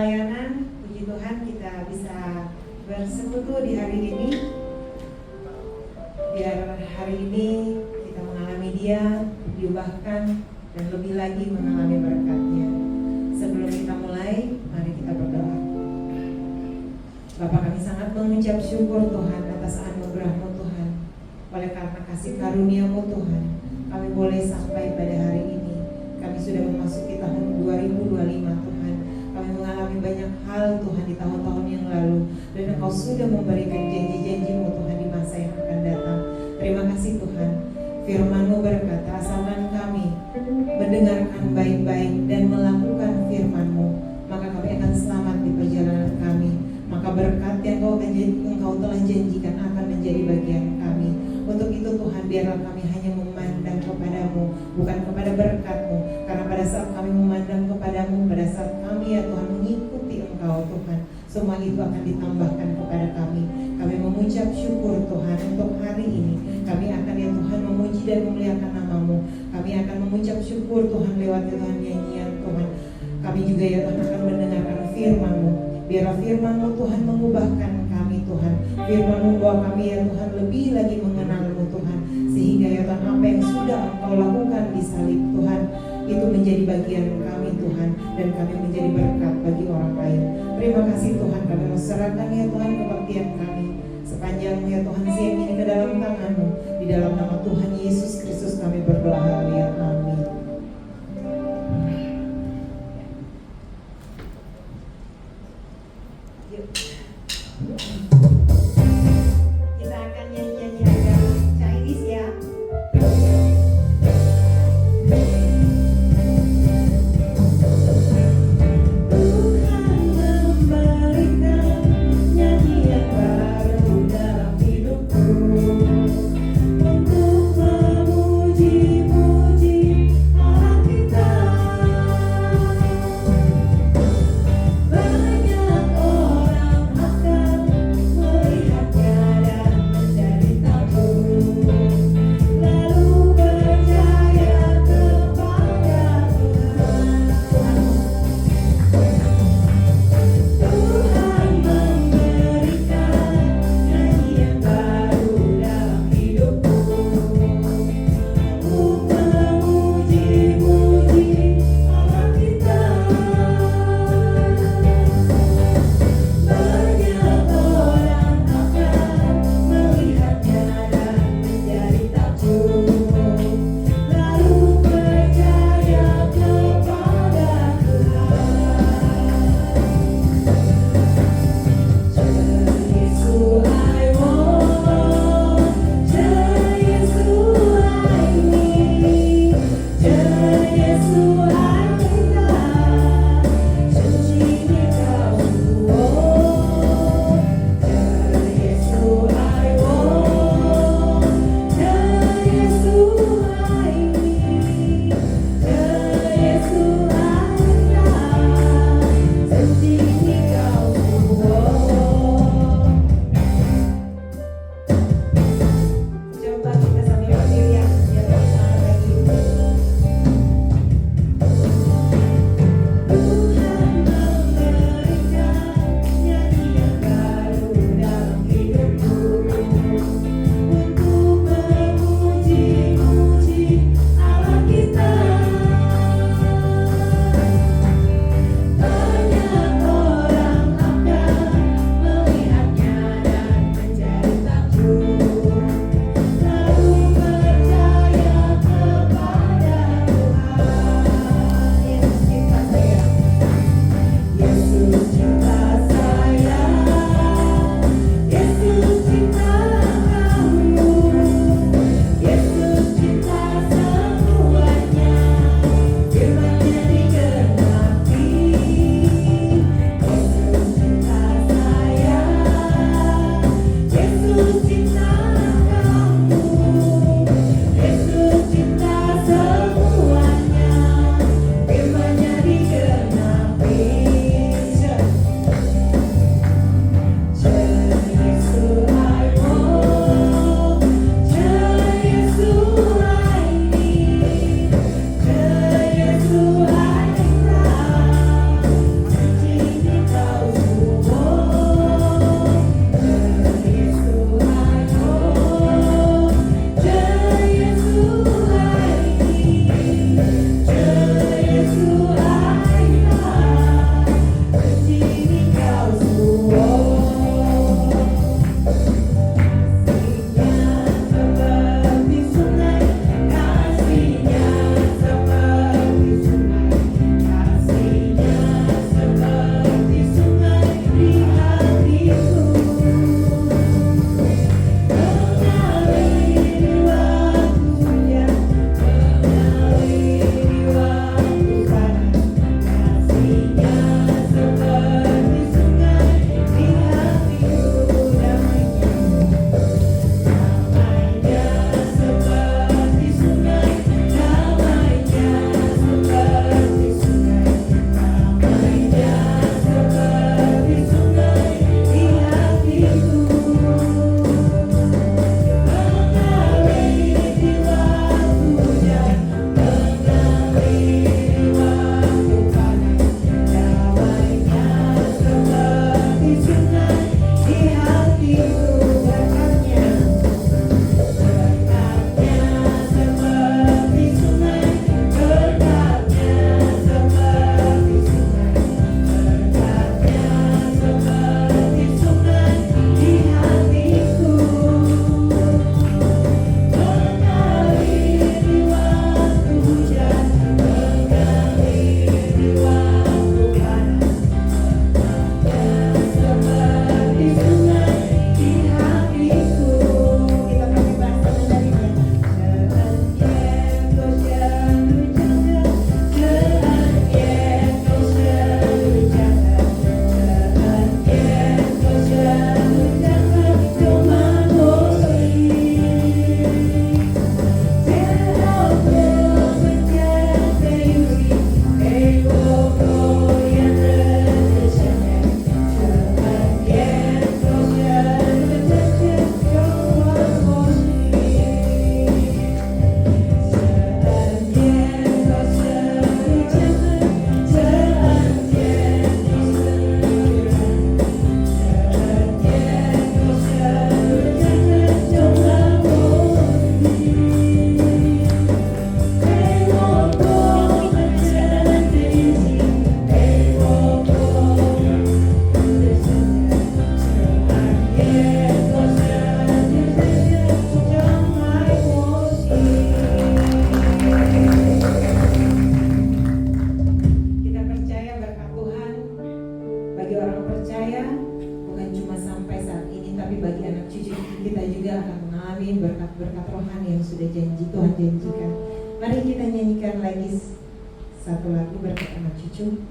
pelayanan. Puji Tuhan kita bisa bersekutu di hari ini. Biar hari ini kita mengalami Dia, diubahkan, dan lebih lagi mengalami berkat-Nya. Sebelum kita mulai, mari kita berdoa. Bapa, kami sangat mengucap syukur Tuhan atas anugerah-Mu Tuhan. Oleh karena kasih karunia-Mu Tuhan, kami boleh sampai pada hari ini. Kami sudah memasuki tahun 2025 Tuhan. Kami mengalami banyak hal Tuhan di tahun-tahun yang lalu, dan Engkau sudah memberikan janji-janji-Mu Tuhan di masa yang akan datang. Terima kasih Tuhan. Firman-Mu berkata, asalkan kami mendengarkan baik-baik dan melakukan firman-Mu, maka kami akan selamat di perjalanan kami. Maka berkat yang Engkau telah janjikan akan menjadi bagian kami. Untuk itu Tuhan, biarlah kami hanya memandang kepada-Mu, bukan kepada berkat-Mu. Karena pada saat kami memandang kepada-Mu, pada saat kami ya Tuhan mengikuti Engkau Tuhan, semua itu akan ditambahkan kepada kami. Kami mengucap syukur Tuhan untuk hari ini. Kami akan ya Tuhan memuji dan memuliakan nama-Mu. Kami akan mengucap syukur Tuhan lewat Tuhan nyanyian Tuhan. Kami juga ya Tuhan akan mendengarkan firman-Mu. Biarlah firman-Mu Tuhan mengubahkan kami Tuhan. Firman-Mu bahwa kami ya Tuhan lebih lagi mengenal-Mu Tuhan. Sehingga ya Tuhan apa yang sudah Engkau lakukan di salib Tuhan, itu menjadi bagian kami Tuhan, dan kami menjadi berkat bagi orang lain. Terima kasih Tuhan, kami mau serahkan ya Tuhan kebaktian kami sepanjang ya Tuhan siang ini ke dalam tangan-Mu. Di dalam nama Tuhan Yesus Kristus kami berdoa, haleluya, amin. Kita akan nyanyi-nyanyi agak Chinese ya. Untuk memuji-muji Tuhan janjikan. Mari kita nyanyikan lagi satu lagu berkat anak cucu.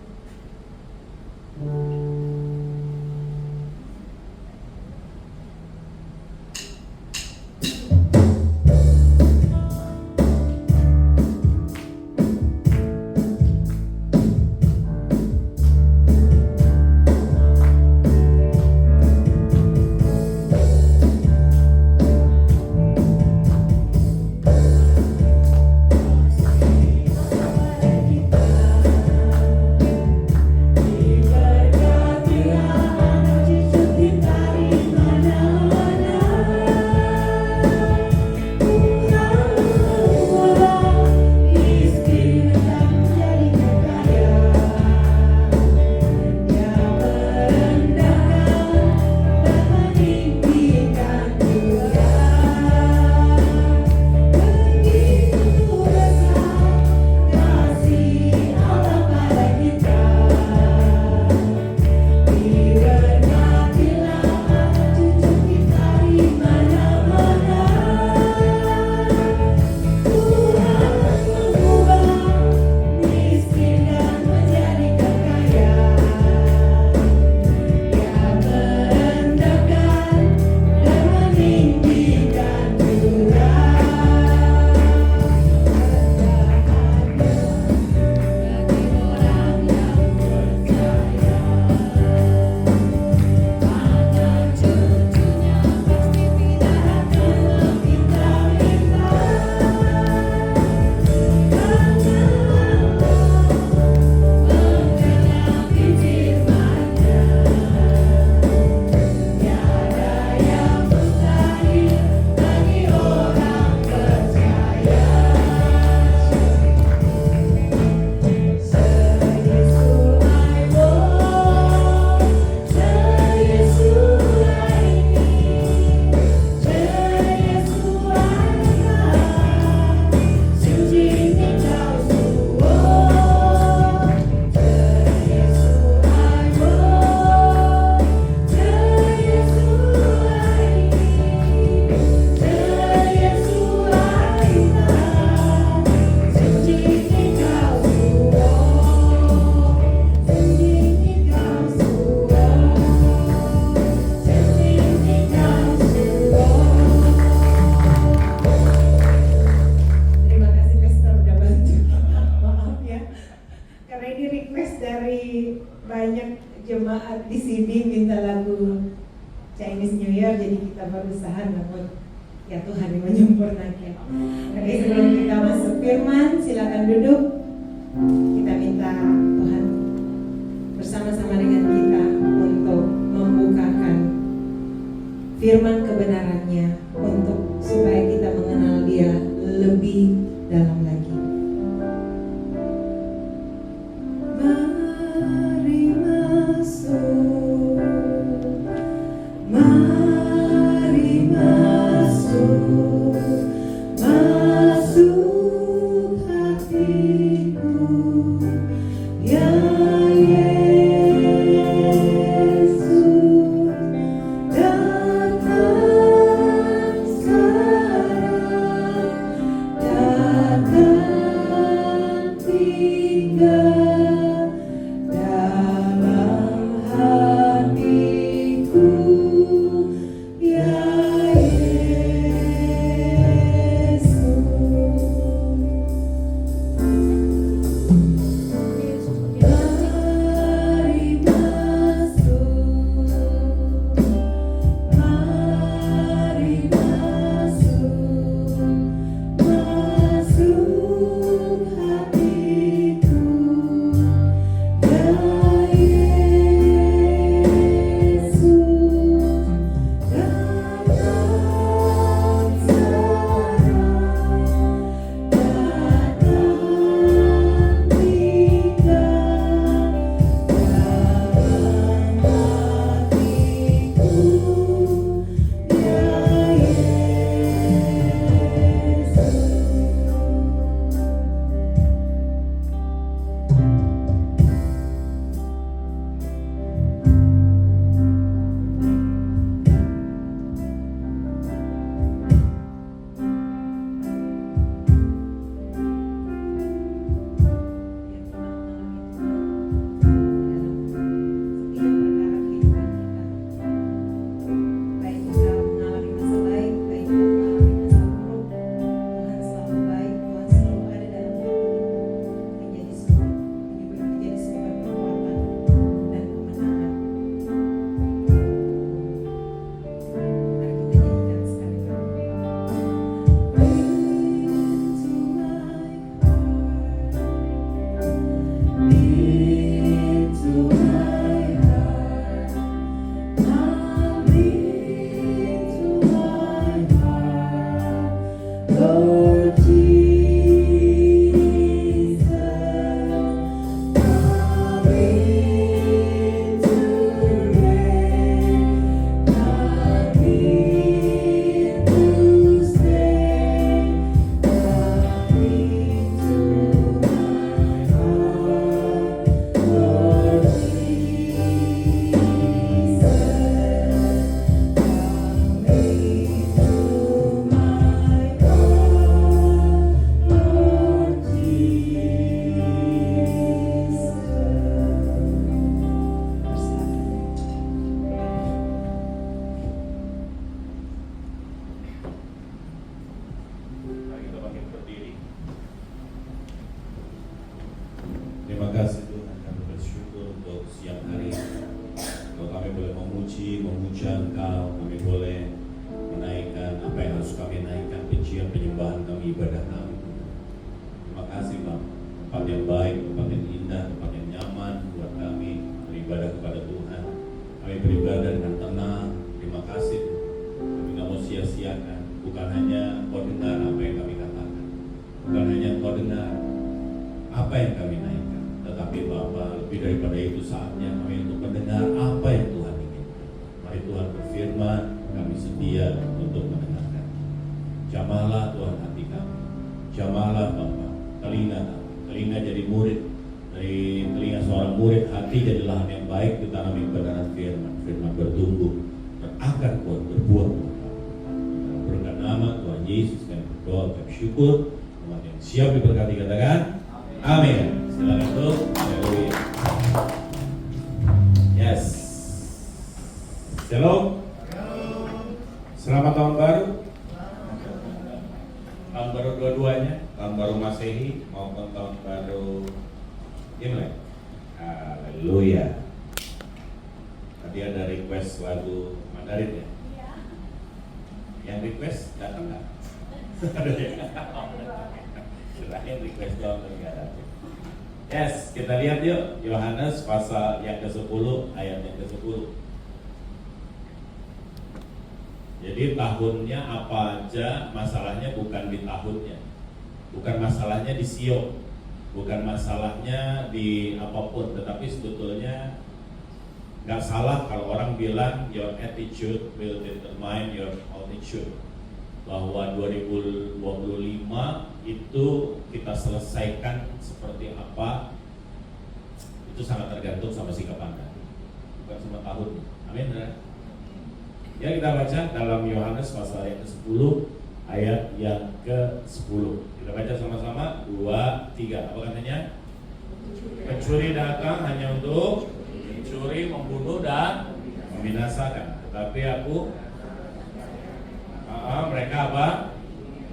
Jemaat di sini minta lagu Chinese New Year, jadi kita berusaha namun ya Tuhan yang menyempurnakan. Oke, sebelum kita masuk firman, silakan duduk. Kita minta Tuhan bersama-sama dengan kita untuk membukakan firman kebenarannya, untuk supaya kita mengenal Dia lebih dalam lagi. Mari masuk hatiku, ya Yesus, datang sekarang, datang tinggal dalam hatiku, ya Yesus. kasih Tuhan, kami bersyukur untuk siang hari kalau kami boleh memuji, memuja Engkau, kami boleh menaikkan apa yang harus kami naikkan, pujian, penyembahan kami, ibadah kami. Terima kasih Bang, tempat yang baik, tempat yang indah, tempat yang nyaman buat kami beribadah kepada Tuhan. Kami beribadah dengan tenang. Terima kasih, kami nggak mau sia-siakan. Bukan hanya Engkau dengar apa yang kami katakan, bukan hanya Engkau dengar apa yang kami naikkan, tetapi Bapa, lebih daripada itu saatnya kami untuk mendengar apa yang Tuhan inginkan. Mari Tuhan berfirman, kami sedia untuk mendengarkan. Jamahlah Tuhan hati kami, jamahlah Bapa telinga kami. Telinga jadi murid, dari telinga seorang murid hati jadi lahan yang baik ditanami kebenaran firman. Firman bertumbuh, berakar kuat, berbuah. Berkat nama Tuhan Yesus kami berdoa, kami syukur. Umat yang siap diberkati katakan amin. Silakan tuh. Haleluya. Yes. Shalom. Selamat tahun baru. Tahun baru dua-duanya, tahun baru Masehi maupun tahun baru Imlek. Haleluya. Tadi ada request lagu Mandarin ya? Yang request datang nggak? Ada ya? Selain request doang nggak ada. Yes, kita lihat yuk Yohanes pasal yang ke-10 ayat yang ke-10. Jadi tahunnya apa aja, masalahnya bukan di tahunnya, bukan masalahnya di sio, bukan masalahnya di apapun, tetapi sebetulnya nggak salah kalau orang bilang your attitude will determine your altitude. Bahwa 2025 itu kita selesaikan seperti apa, itu sangat tergantung sama sikap Anda, bukan sama tahun. Amin. Ya, kita baca dalam Yohanes pasal yang ke-10 ayat yang ke-10. Kita baca sama-sama 2, 3. Apa katanya? Pencuri datang hanya untuk mencuri, membunuh dan membinasakan. Tetapi mereka apa?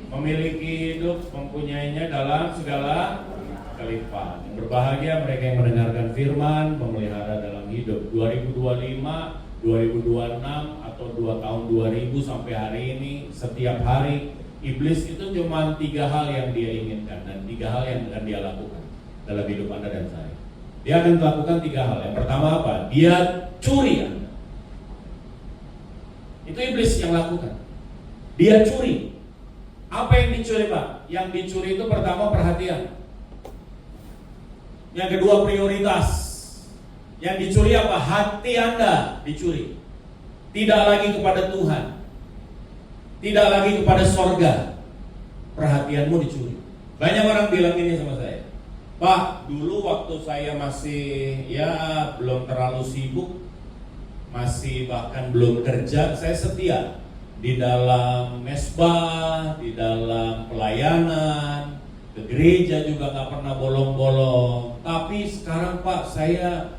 Memiliki hidup, mempunyainya dalam segala kelimpahan. Berbahagia mereka yang mendengarkan firman, memelihara dalam hidup. 2025, 2026 atau 2 tahun 2000 sampai hari ini, setiap hari iblis itu cuma 3 hal yang dia inginkan dan 3 hal yang akan dia lakukan dalam hidup Anda dan saya. Dia akan melakukan 3 hal. Yang pertama apa? Dia curi Anda. Itu iblis yang lakukan. Dia curi. Apa yang dicuri Pak? Yang dicuri itu pertama perhatian. Yang kedua prioritas. Yang dicuri apa? Hati Anda dicuri. Tidak lagi kepada Tuhan, tidak lagi kepada sorga. Perhatianmu dicuri. Banyak orang bilang ini sama saya, Pak, dulu waktu saya masih belum terlalu sibuk, masih bahkan belum kerja, saya setia di dalam mesbah, di dalam pelayanan, ke gereja juga gak pernah bolong-bolong. Tapi sekarang Pak, saya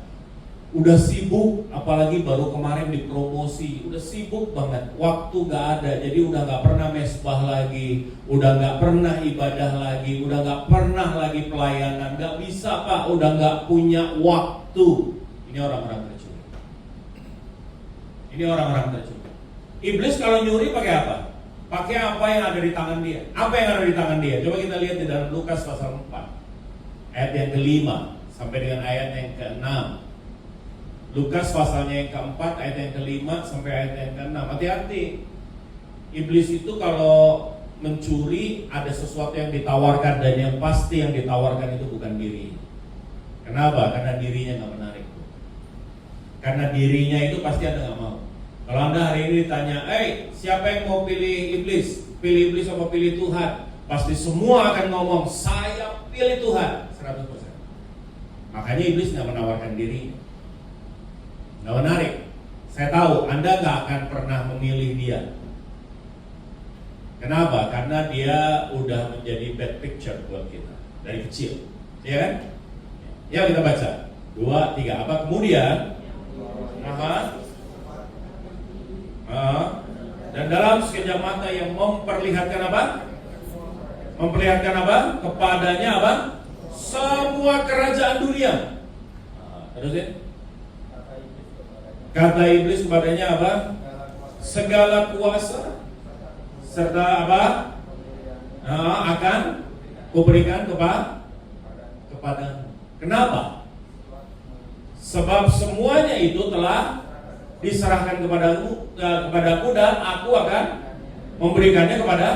udah sibuk, apalagi baru kemarin dipromosi, udah sibuk banget, waktu gak ada, jadi udah gak pernah mesbah lagi, udah gak pernah ibadah lagi, udah gak pernah lagi pelayanan, gak bisa Pak, udah gak punya waktu. Ini orang-orang tercuri. Ini orang-orang tercuri. Iblis kalau nyuri pakai apa? Pakai apa yang ada di tangan dia. Apa yang ada di tangan dia? Coba kita lihat di dalam Lukas pasal 4 ayat yang ke-5 sampai dengan ayat yang ke-6. Lukas pasalnya yang ke-4 ayat yang ke-5 sampai ayat yang ke-6. Hati-hati. Iblis itu kalau mencuri ada sesuatu yang ditawarkan, dan yang pasti yang ditawarkan itu bukan diri. Kenapa? Karena dirinya gak menarik. Karena dirinya itu pasti Anda gak mau. Kalau Anda hari ini ditanya, siapa yang mau pilih iblis? Pilih iblis apa pilih Tuhan? Pasti semua akan ngomong, saya pilih Tuhan 100%. Makanya iblis gak menawarkan dirinya, gak menarik. Saya tahu Anda gak akan pernah memilih dia. Kenapa? Karena dia udah menjadi bad picture buat kita dari kecil, ya kan? Ya, kita baca 2, 3. Apa kemudian? Dan dalam sekejap mata yang memperlihatkan apa? Memperlihatkan apa? Kepadanya apa? semua kerajaan dunia. Terus ya? Kata iblis kepadanya apa? Segala kuasa serta apa? Akan kuberikan kepadamu. Kenapa? Sebab semuanya itu telah diserahkan kepadaku dan aku akan memberikannya kepada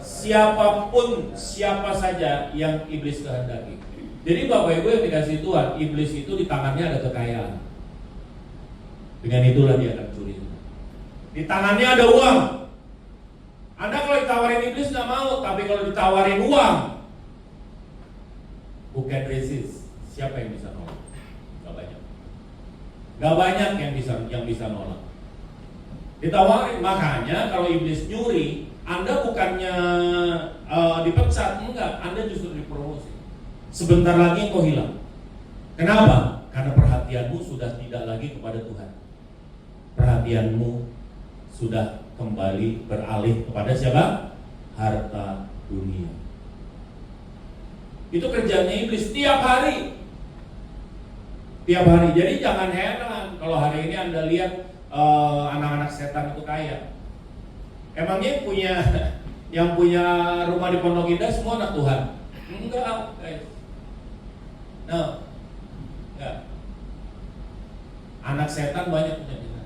siapa saja yang iblis kehendaki. Jadi Bapak Ibu yang dikasih Tuhan, iblis itu di tangannya ada kekayaan. Dengan itulah dia akan curi. Di tangannya ada uang. Anda kalau ditawarin iblis nggak mau, tapi kalau ditawarin uang, who can resist? Siapa yang bisa nolak? Gak banyak yang bisa nolak. Ditawarin, makanya kalau iblis nyuri, Anda bukannya dipecat, enggak, Anda justru dipromosi. Sebentar lagi engkau hilang. Kenapa? Karena perhatianmu sudah tidak lagi kepada Tuhan. Perhatianmu sudah kembali beralih kepada siapa? Harta dunia. Itu kerjanya iblis tiap hari. Tiap hari. Jadi jangan heran kalau hari ini Anda lihat anak-anak setan itu kaya. Emangnya yang punya rumah di Pondok Indah semua anak Tuhan? Enggak, guys. No. Enggak. Anak setan banyak punya kita.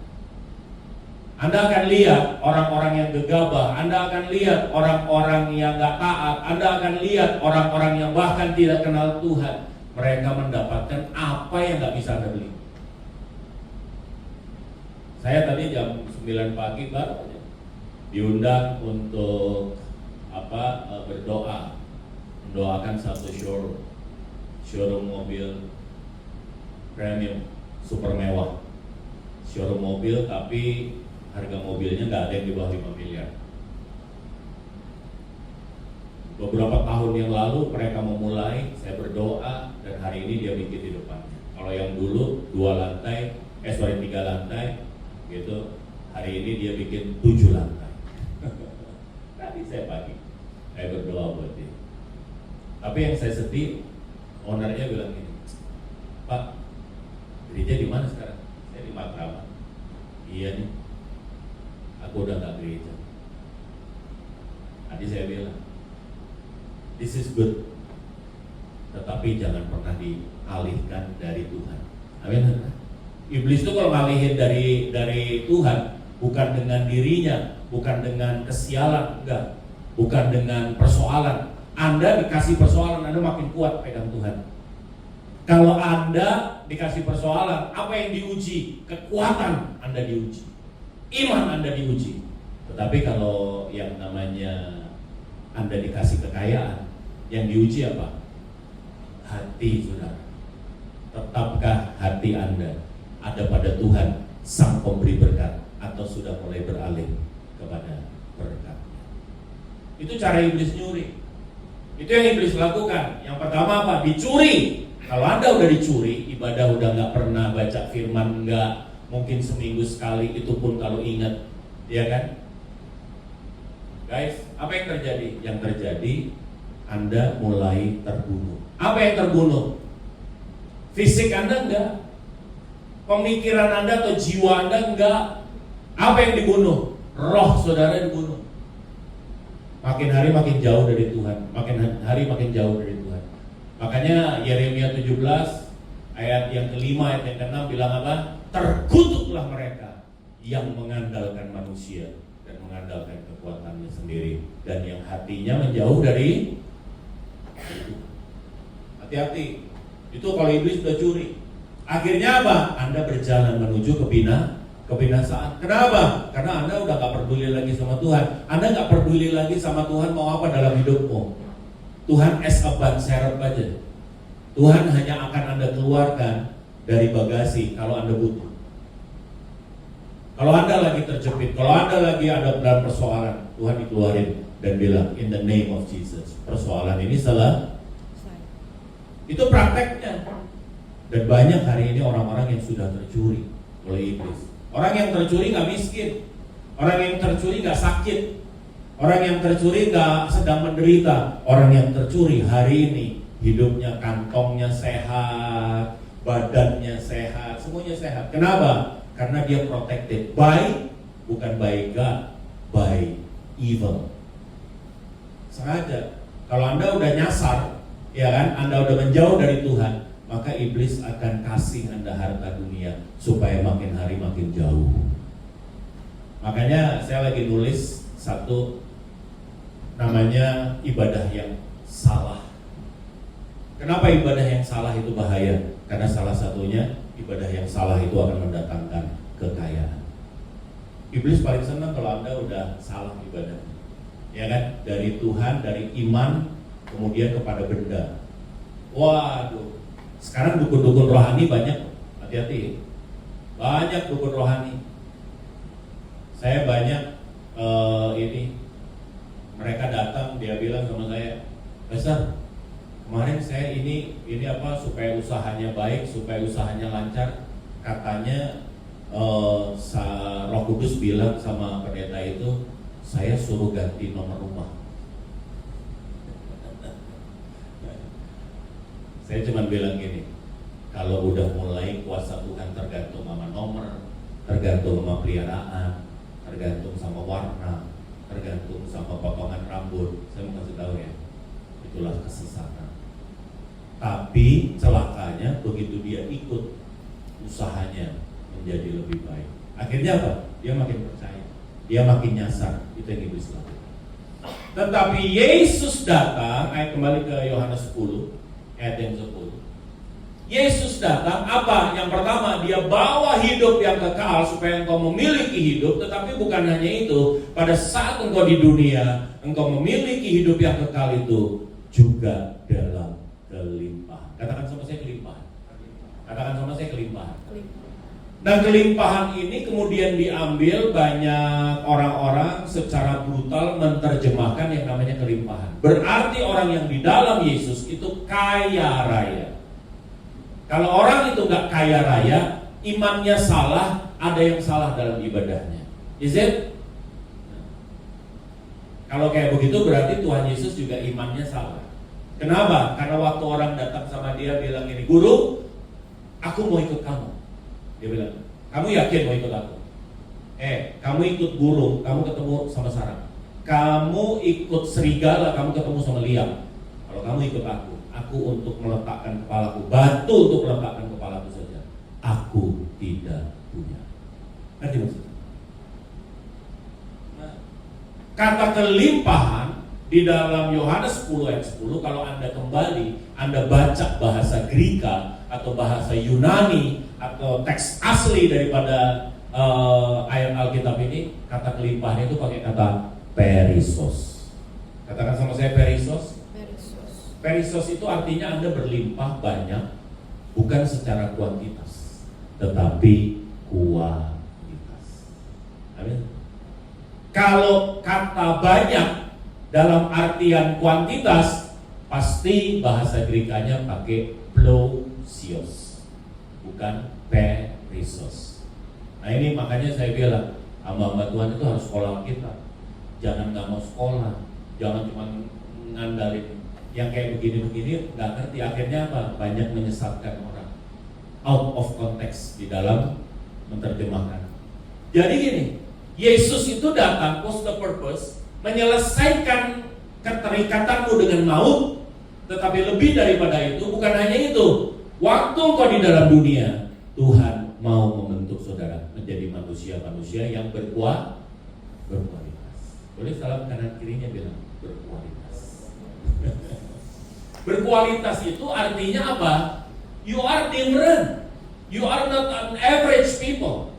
Anda akan lihat orang-orang yang gegabah, Anda akan lihat orang-orang yang gak taat, Anda akan lihat orang-orang yang bahkan tidak kenal Tuhan. Mereka mendapatkan apa yang gak bisa Anda beli. Saya tadi jam 9 pagi baru aja diundang untuk berdoa, mendoakan satu showroom mobil premium super mewah. Showroom mobil tapi harga mobilnya nggak ada yang di bawah 5 miliar. Beberapa tahun yang lalu mereka memulai, saya berdoa dan hari ini dia bikin di depannya. Kalau yang dulu 3 lantai gitu, hari ini dia bikin 7 lantai. Tadi saya berdoa buat dia. Tapi yang saya sedih, ownernya bilang gini, Pak, gereja di mana sekarang? Saya di Matraman. Iya nih, aku udah nggak gereja. Tadi saya bilang, this is good, tetapi jangan pernah dialihkan dari Tuhan. Amin. Iblis itu kalau ngalihin dari Tuhan, bukan dengan dirinya, bukan dengan kesialan, enggak, bukan dengan persoalan. Anda dikasih persoalan, Anda makin kuat pegang Tuhan. Kalau Anda dikasih persoalan, apa yang diuji? Kekuatan Anda diuji, iman Anda diuji. Tetapi kalau yang namanya Anda dikasih kekayaan, yang diuji apa? Hati, saudara. Tetapkah hati Anda ada pada Tuhan sang pemberi berkat, atau sudah mulai beralih kepada berkat? Itu cara iblis nyuri. Itu yang iblis lakukan. Yang pertama apa? Dicuri. Kalau Anda udah dicuri, ibadah udah nggak pernah baca firman, nggak, mungkin seminggu sekali, itu pun kalau ingat, ya kan? Guys, apa yang terjadi? Yang terjadi, Anda mulai terbunuh. Apa yang terbunuh? Fisik Anda enggak, pemikiran Anda atau jiwa Anda enggak. Apa yang dibunuh? Roh saudara dibunuh. Makin hari makin jauh dari Tuhan, makin hari makin jauh dari Tuhan. Makanya Yeremia 17 ayat yang kelima, ayat yang keenam bilang apa? Terkutuklah mereka yang mengandalkan manusia dan mengandalkan kekuatannya sendiri, dan yang hatinya menjauh dari itu. Hati-hati. Itu kalau iblis sudah curi. Akhirnya apa? Anda berjalan menuju kebinasaan. Kenapa? Karena Anda udah gak peduli lagi sama Tuhan. Anda gak peduli lagi sama Tuhan mau apa dalam hidupmu. Tuhan as a ban serep aja. Tuhan hanya akan Anda keluarkan dari bagasi kalau Anda butuh. Kalau Anda lagi terjepit, kalau Anda lagi ada dalam persoalan, Tuhan dikeluarin dan bilang, in the name of Jesus, persoalan ini salah. Itu prakteknya. Dan banyak hari ini orang-orang yang sudah tercuri oleh iblis. Orang yang tercuri gak miskin, orang yang tercuri gak sakit, orang yang tercuri gak sedang menderita. Orang yang tercuri hari ini hidupnya, kantongnya sehat, badannya sehat, semuanya sehat. Kenapa? Karena dia protected by, bukan by God, by evil. Sengaja. Kalau Anda udah nyasar, ya kan, Anda udah menjauh dari Tuhan, maka iblis akan kasih Anda harta dunia supaya makin hari makin jauh. Makanya saya lagi nulis satu namanya ibadah yang salah. Kenapa ibadah yang salah itu bahaya? Karena salah satunya ibadah yang salah itu akan mendatangkan kekayaan. Iblis paling senang kalau Anda udah salah ibadah, ya kan? Dari Tuhan, dari iman, kemudian kepada benda. Waduh, sekarang dukun-dukun rohani banyak, hati-hati. Banyak dukun rohani. Saya banyak mereka datang, dia bilang sama saya, Pastor, kemarin saya ini apa supaya usahanya baik, supaya usahanya lancar, katanya Roh Kudus bilang sama pendeta itu, saya suruh ganti nomor rumah. Saya cuma bilang gini, kalau udah mulai kuasa Tuhan tergantung sama nomor, tergantung sama peliharaan, tergantung sama warna, tergantung sama potongan rambut, saya mau kasih tahu ya, itulah kesesatan. Tapi celakanya begitu dia ikut, usahanya menjadi lebih baik. Akhirnya apa? Dia makin percaya, dia makin nyasar. Itu yang iblis lakukan. Tetapi Yesus datang, ayat kembali ke Yohanes 10, ayat yang 10. Yesus datang, apa? Yang pertama, dia bawa hidup yang kekal supaya engkau memiliki hidup. Tetapi bukan hanya itu, pada saat engkau di dunia, engkau memiliki hidup yang kekal itu juga dalam kelimpahan. Katakan sama saya kelimpahan. Katakan sama saya kelimpahan. Dan kelimpahan ini kemudian diambil banyak orang-orang secara brutal menerjemahkan yang namanya kelimpahan. Berarti orang yang di dalam Yesus itu kaya raya. Kalau orang itu gak kaya raya, imannya salah, ada yang salah dalam ibadahnya. Is it? Kalau kayak begitu berarti Tuhan Yesus juga imannya salah. Kenapa? Karena waktu orang datang sama dia bilang ini, Guru, aku mau ikut kamu. Dia bilang, kamu yakin mau ikut aku? Kamu ikut burung, kamu ketemu sama sarang. Kamu ikut serigala, kamu ketemu sama liang. Kalau kamu ikut aku untuk meletakkan kepalaku, batu untuk meletakkan kepalaku saja. Aku tidak punya. Ngerti maksudnya? Nah, kata kelimpahan di dalam Yohanes 10 ayat 10, kalau Anda kembali, Anda baca bahasa Greka atau bahasa Yunani atau teks asli daripada ayat Alkitab ini, kata kelimpahan itu pakai kata perisos. Katakan sama saya perisos. Perisos itu artinya Anda berlimpah banyak, bukan secara kuantitas, tetapi kualitas. Amin. Kalau kata banyak dalam artian kuantitas, pasti bahasa Grekanya pakai plousios, bukan perisos. Nah ini makanya saya bilang, hamba-hamba Tuhan itu harus sekolah kita. Jangan nggak mau sekolah, jangan cuma ngandalin yang kayak begini-begini, nggak ngerti. Akhirnya apa? Banyak menyesatkan orang, out of context di dalam menerjemahkan. Jadi gini, Yesus itu datang, what's the purpose? Menyelesaikan keterikatanmu dengan maut. Tetapi lebih daripada itu, bukan hanya itu. Waktu kau di dalam dunia, Tuhan mau membentuk saudara menjadi manusia-manusia yang berkualitas. Boleh salam kanan kirinya bilang berkualitas. Berkualitas itu artinya apa? You are different. You are not an average people.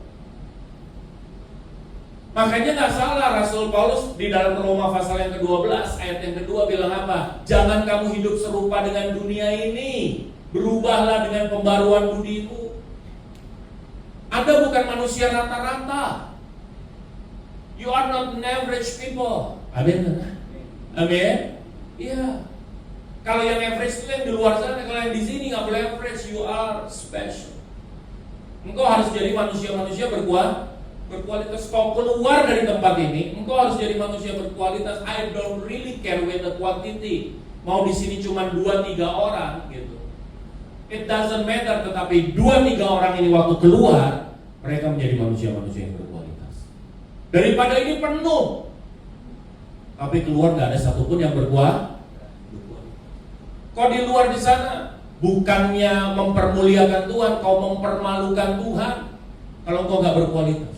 Makanya gak salah Rasul Paulus di dalam Roma pasal yang ke-12 ayat yang kedua bilang apa? Jangan kamu hidup serupa dengan dunia ini, berubahlah dengan pembaruan budimu. Anda bukan manusia rata-rata. You are not an average people. Amin. Amin. Iya. Kalau yang average itu yang di luar sana, kalau yang di sini nggak boleh average. You are special. Engkau harus jadi manusia-manusia berkualitas. Kau keluar dari tempat ini, engkau harus jadi manusia berkualitas. I don't really care with the quantity. mau di sini cuma 2-3 orang gitu. It doesn't matter, tetapi 2-3 orang ini waktu keluar, mereka menjadi manusia-manusia yang berkualitas. Daripada ini penuh, tapi keluar nggak ada satupun yang berkualitas. Kau di luar di sana bukannya mempermuliakan Tuhan, kau mempermalukan Tuhan kalau kau nggak berkualitas.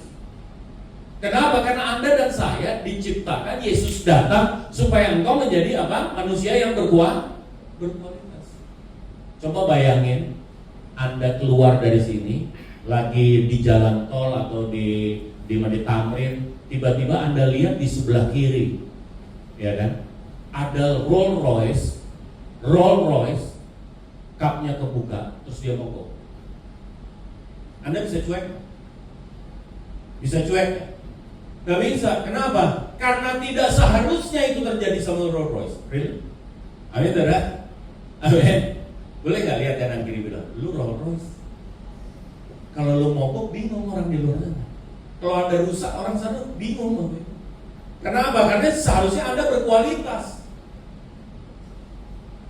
Kenapa? Karena Anda dan saya diciptakan, Yesus datang supaya engkau menjadi apa? Manusia yang berkualitas. Coba bayangin, Anda keluar dari sini, lagi di jalan tol atau di Tamrin, tiba-tiba Anda lihat di sebelah kiri, ya kan? Ada Rolls Royce, kapnya kebuka, terus dia mogok. Anda bisa cuek? Bisa cuek? Gak bisa. Kenapa? Karena tidak seharusnya itu terjadi sama Rolls Royce. Really? Amin, saudara? Amin. Boleh gak lihat kanan kiri bilang, lu Rolls Royce? Kalau lu mogok, bingung orang di luar sana. Kalau Anda rusak, orang sana bingung. Kenapa? Karena seharusnya Anda berkualitas.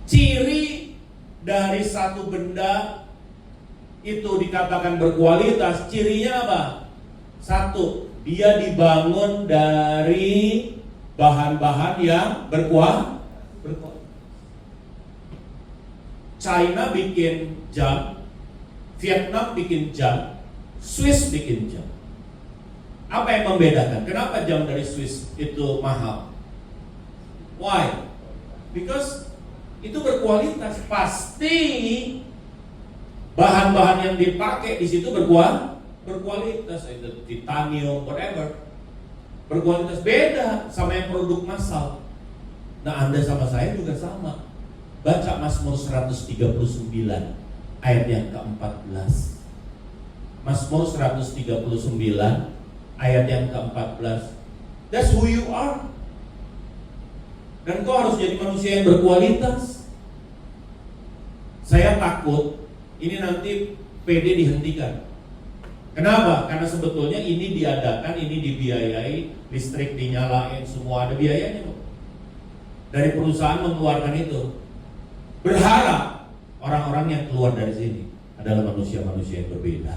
Ciri dari satu benda itu dikatakan berkualitas, cirinya apa? Satu, dia dibangun dari bahan-bahan yang berkualitas. China bikin jam, Vietnam bikin jam, Swiss bikin jam. Apa yang membedakan? Kenapa jam dari Swiss itu mahal? Why? Because itu berkualitas. Pasti bahan-bahan yang dipakai di situ berkualitas, itu titanium, whatever. Berkualitas, beda sama yang produk massal. Nah, Anda sama saya juga sama. Baca Mazmur 139 ayat yang ke-14. Mazmur 139 ayat yang ke-14. That's who you are. Dan kau harus jadi manusia yang berkualitas. Saya takut ini nanti PD dihentikan. Kenapa? Karena sebetulnya ini diadakan, ini dibiayai, listrik dinyalain, semua ada biayanya. Dari perusahaan mengeluarkan itu. Berharap orang-orang yang keluar dari sini adalah manusia-manusia yang berbeda.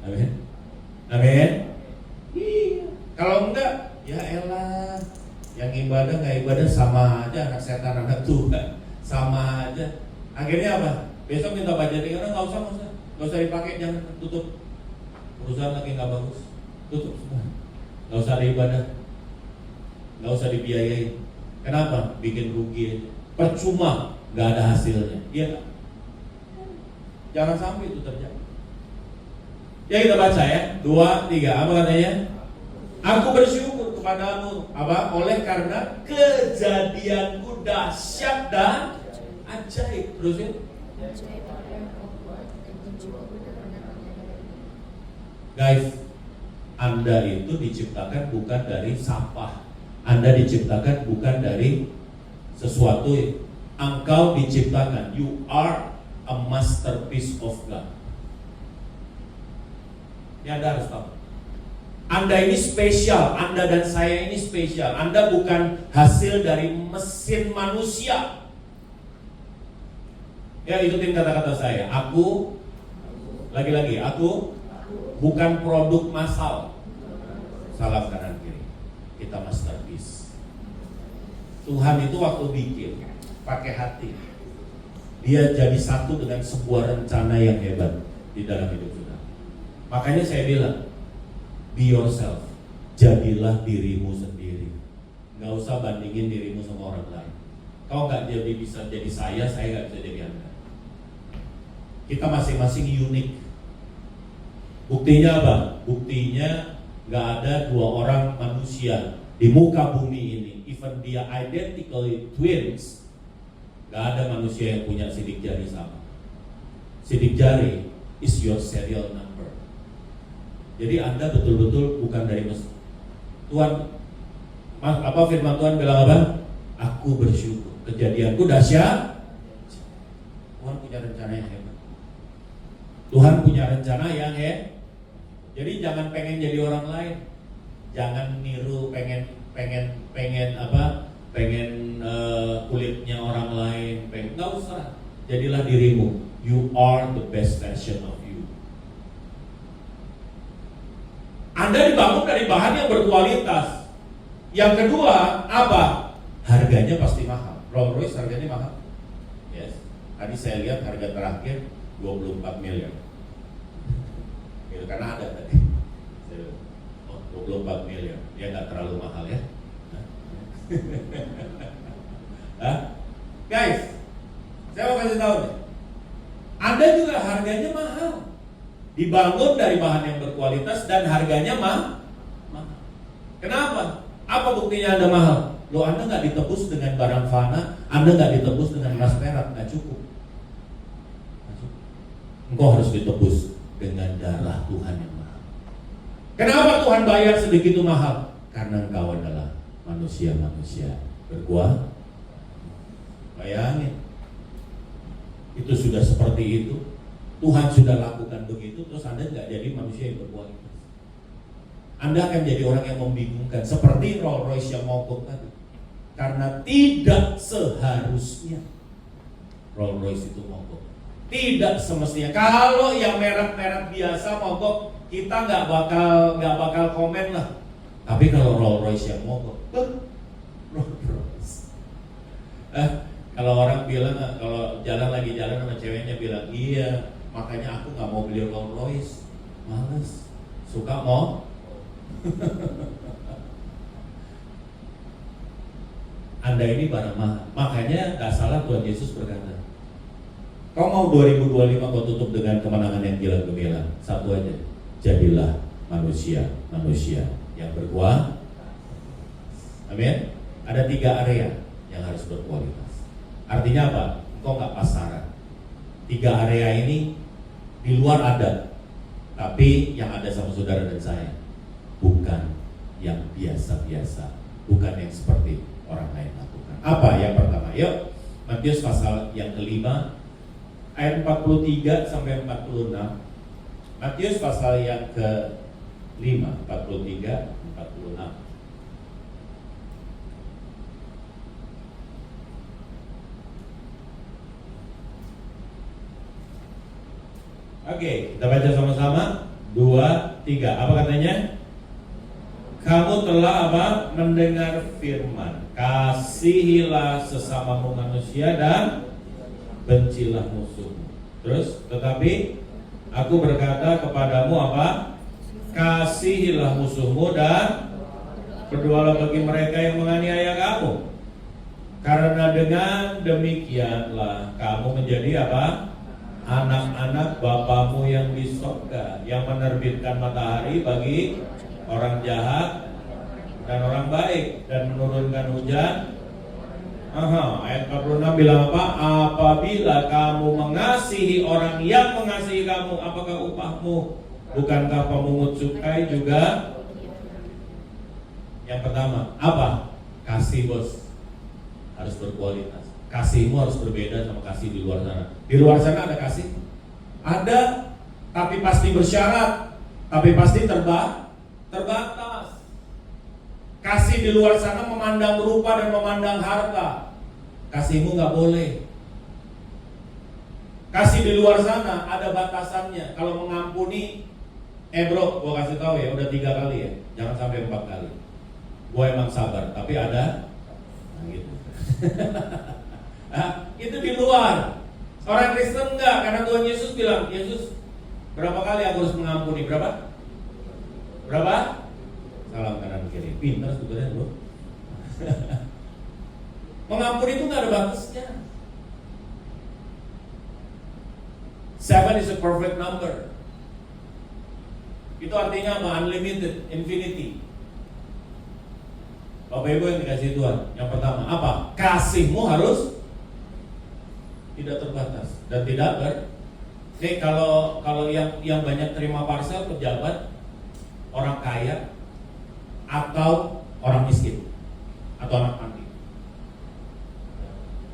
Amin. Amin. Iya. Kalau enggak, ya elah, yang ibadah nggak ibadah sama aja, anak setan anak Tuhan sama aja. Akhirnya apa? Besok minta budget orang nggak usah dipakai, jangan, tutup. Perusahaan lagi nggak bagus, tutup semua. Nggak usah ada ibadah, nggak usah dibiayai. Kenapa? Bikin rugi aja. Percuma, nggak ada hasilnya. Iya. Jangan sampai itu terjadi. Ya kita baca ya, 2, 3. Apa katanya? Aku bersyukur kepadamu, apa? Oleh karena kejadianku dahsyat dan ajaib. Terusin. Guys, Anda itu diciptakan bukan dari sampah. Anda diciptakan bukan dari sesuatu. Engkau diciptakan. You are a masterpiece of God. Ini Anda harus tahu. Anda ini spesial. Anda dan saya ini spesial. Anda bukan hasil dari mesin manusia. Ya, ikutin kata-kata saya. Aku, lagi-lagi, aku bukan produk massal. Salam kanan kiri. Kita masterpiece. Tuhan itu waktu bikin pakai hati. Dia jadi satu dengan sebuah rencana yang hebat di dalam hidup kita. Makanya saya bilang, be yourself. Jadilah dirimu sendiri. Gak usah bandingin dirimu sama orang lain. Kau gak jadi bisa jadi saya gak bisa jadi Anda. Kita masing-masing unik. Buktinya apa? Buktinya gak ada dua orang manusia di muka bumi ini, even dia identical twins, gak ada manusia yang punya sidik jari sama. Sidik jari is your serial number. Jadi Anda betul-betul bukan dari mesin. Tuhan, apa firman Tuhan bilang apa? Aku bersyukur, kejadianku dahsyat. Tuhan punya rencana yang hebat. Tuhan punya rencana yang hebat. Jadi jangan pengen jadi orang lain, jangan niru, pengen pengen kulitnya orang lain, pengen, nggak usah. Jadilah dirimu. You are the best version of you. Anda dibangun dari bahan yang berkualitas. Yang kedua, apa? Harganya pasti mahal. Rolls Royce harganya mahal. Yes. Tadi saya lihat harga terakhir 24 miliar. Itu karena ada tadi. Oh, 24 miliar. Dia nggak terlalu mahal ya. Guys, saya mau kasih tahu nih. Anda juga harganya mahal. Dibangun dari bahan yang berkualitas dan harganya mahal. Kenapa? Apa buktinya Anda mahal? Loh, Anda nggak ditebus dengan barang fana, Anda nggak ditebus dengan emas perak, nggak cukup. Engkau harus ditebus dengan darah Tuhan yang mahal. Kenapa Tuhan bayar sebegitu mahal? Karena engkau adalah manusia-manusia berkuah. Bayangin, itu sudah seperti itu. Tuhan sudah lakukan begitu, terus Anda nggak jadi manusia yang berkualitas. Anda akan jadi orang yang membingungkan, seperti Rolls Royce yang mogok tadi. Karena tidak seharusnya Rolls Royce itu mogok. Tidak semestinya. Kalau yang merek-merek biasa mogok, kita nggak bakal komen lah. Tapi kalau Rolls Royce yang mogok, Rolls Royce. Kalau orang bilang, kalau lagi jalan sama ceweknya bilang, iya, makanya aku nggak mau beli Rolls Royce, males, suka mau. Anda ini barang mahal. Makanya nggak salah Tuhan Yesus berkata, kau mau 2025 kau tutup dengan kemenangan yang gila gemilang. Satu aja, jadilah manusia yang berkuah. Amin. Ada 3 area yang harus berkualitas. Artinya apa? Engkau nggak pasaran. 3 area ini di luar ada, tapi yang ada sama saudara dan saya bukan yang biasa-biasa, bukan yang seperti orang lain lakukan. Apa yang pertama? Yuk, Matius pasal yang kelima ayat 43 sampai 46. Matius pasal yang ke-5 43 46. Oke, kita baca sama-sama. 2, 3. Apa katanya? Kamu telah apa? Mendengar firman, kasihilah sesamamu manusia dan bencilah musuhmu. Terus, tetapi aku berkata kepadamu apa? Kasihilah musuhmu dan berdoalah bagi mereka yang menganiaya kamu. Karena dengan demikianlah kamu menjadi apa? Anak-anak Bapamu yang di surga, yang menerbitkan matahari bagi orang jahat dan orang baik, dan menurunkan hujan. Ayat 46 bilang apa? Apabila kamu mengasihi orang yang mengasihi kamu, apakah upahmu? Bukankah pemungut cukai juga? Yang pertama, apa? Kasih, bos, harus berkualitas. Kasihmu harus berbeda sama kasih di luar sana. Di luar sana ada kasih? Ada, tapi pasti bersyarat, tapi pasti terbatas. Kasih di luar sana memandang rupa dan memandang harta. Kasihmu nggak boleh. Kasih di luar sana ada batasannya. Kalau mengampuni, bro, gua kasih tahu ya, udah 3 kali ya, jangan sampai 4 kali. Gua emang sabar, tapi ada, gitu. Itu di luar. Orang Kristen enggak, karena Tuhan Yesus bilang, Yesus, berapa kali aku harus mengampuni? Berapa? Salam kanan kiri. Pintar sebetulnya, bro. Mengampuni itu nggak ada batasnya. 7 is a perfect number. Itu artinya apa? Unlimited, infinity. Bapak Ibu yang dikasih Tuhan, yang pertama apa? Kasihmu harus tidak terbatas dan tidak kalau yang banyak terima parsel, pejabat, orang kaya, atau orang miskin, atau anak panti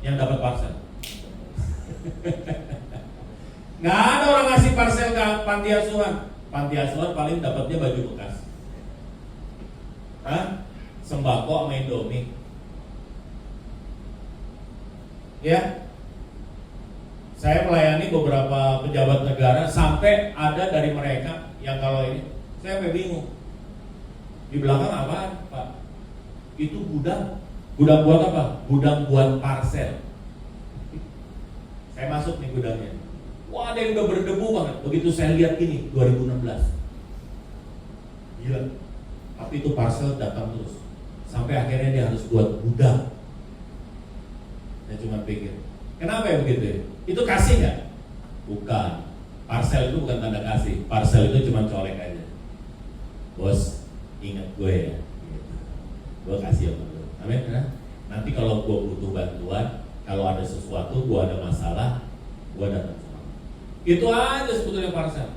yang dapat parsel. Nggak ada orang ngasih parsel ke panti asuhan. Panti asuhan paling dapatnya baju bekas, sembako sama Indomie. Ya, saya melayani beberapa pejabat negara sampai ada dari mereka yang kalau ini saya sampai bingung. Di belakang apaan, Pak? Itu gudang. Gudang buat apa? Gudang buat parcel. Saya masuk nih gudangnya. Wah, ada yang udah berdebu banget. Begitu saya lihat ini 2016. Gila. Tapi itu parcel datang terus. Sampai akhirnya dia harus buat gudang. Saya cuma pikir, kenapa ya begitu ya? Itu kasih nggak? Bukan. Parcel itu bukan tanda kasih. Parcel itu cuma colek aja. Bos, ingat gue ya. Gitu. Gue kasih sama lu. Amin. Nanti kalau gue butuh bantuan, kalau ada sesuatu, gue ada masalah, gue datang sama lu. Itu aja sebetulnya parcel.